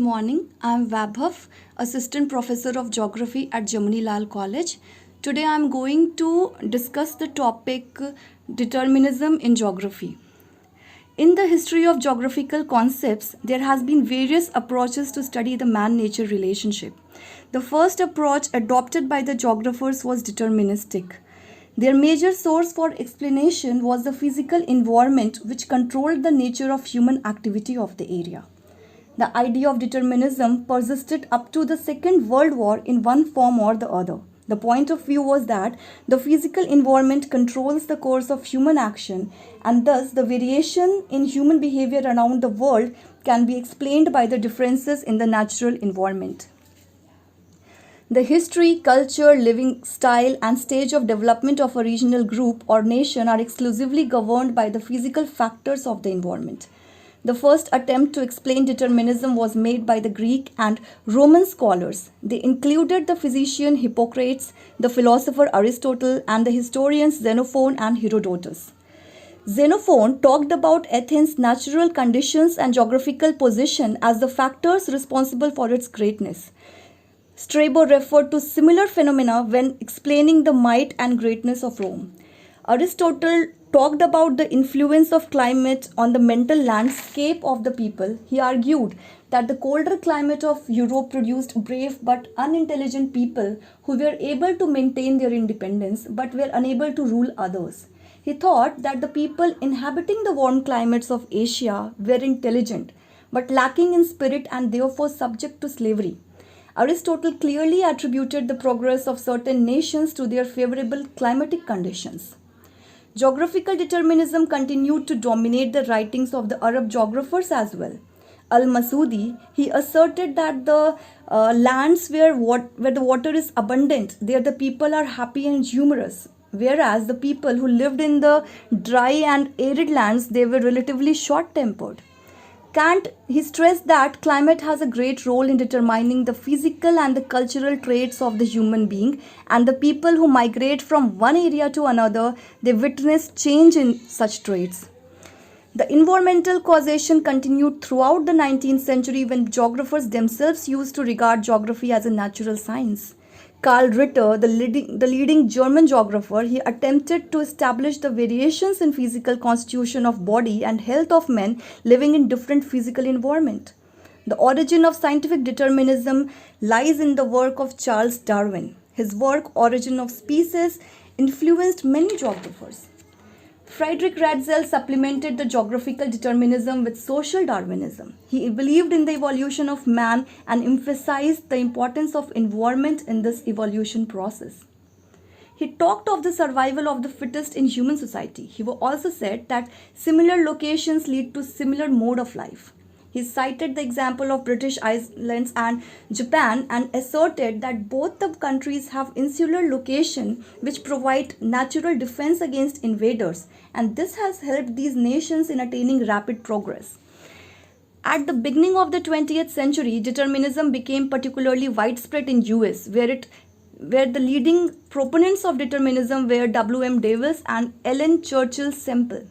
morning. I am Vaibhav, Assistant Professor of Geography at Jamuni College. Today I am going to discuss the topic Determinism in Geography. In the history of geographical concepts, there has been various approaches to study the man-nature relationship. The first approach adopted by the geographers was deterministic. Their major source for explanation was the physical environment which controlled the nature of human activity of the area. The idea of determinism persisted up to the Second World War in one form or the other. The point of view was that the physical environment controls the course of human action, and thus the variation in human behavior around the world can be explained by the differences in the natural environment. The history, culture, living style, and stage of development of a regional group or nation are exclusively governed by the physical factors of the environment. The first attempt to explain determinism was made by the Greek and Roman scholars. They included the physician Hippocrates, the philosopher Aristotle, and the historians Xenophon and Herodotus. Xenophon talked about Athens' natural conditions and geographical position as the factors responsible for its greatness. Strabo referred to similar phenomena when explaining the might and greatness of Rome. Aristotle talked about the influence of climate on the mental landscape of the people. He argued that the colder climate of Europe produced brave but unintelligent people who were able to maintain their independence but were unable to rule others. He thought that the people inhabiting the warm climates of Asia were intelligent but lacking in spirit and therefore subject to slavery. Aristotle clearly attributed the progress of certain nations to their favorable climatic conditions. Geographical determinism continued to dominate the writings of the Arab geographers as well. Al-Masudi, he asserted that the lands where the water is abundant, there the people are happy and humorous, whereas the people who lived in the dry and arid lands, they were relatively short-tempered. Kant, he stressed that climate has a great role in determining the physical and the cultural traits of the human being, and the people who migrate from one area to another, they witness change in such traits. The environmental causation continued throughout the 19th century when geographers themselves used to regard geography as a natural science. Karl Ritter, the leading German geographer, he attempted to establish the variations in physical constitution of body and health of men living in different physical environment. The origin of scientific determinism lies in the work of Charles Darwin. His work, Origin of Species, influenced many geographers. Friedrich Ratzel supplemented the geographical determinism with social Darwinism. He believed in the evolution of man and emphasized the importance of environment in this evolution process. He talked of the survival of the fittest in human society. He also said that similar locations lead to similar mode of life. He cited the example of British Islands and Japan and asserted that both the countries have insular location which provide natural defense against invaders, and this has helped these nations in attaining rapid progress. At the beginning of the 20th century, determinism became particularly widespread in US, where the leading proponents of determinism were W.M. Davis and Ellen Churchill Semple.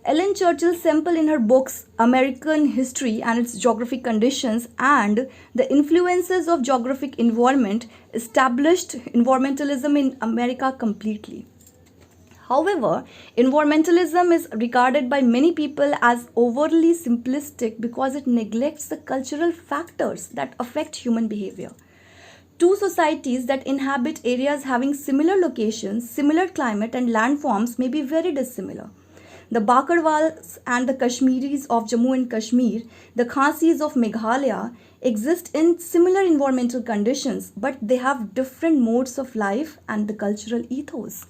Ellen Churchill Semple, in her books American History and Its Geographic Conditions and The Influences of Geographic Environment, established environmentalism in America completely. However, environmentalism is regarded by many people as overly simplistic because it neglects the cultural factors that affect human behavior. Two societies that inhabit areas having similar locations, similar climate and landforms may be very dissimilar. The Bakarwals and the Kashmiris of Jammu and Kashmir, the Khasis of Meghalaya, exist in similar environmental conditions, but they have different modes of life and the cultural ethos.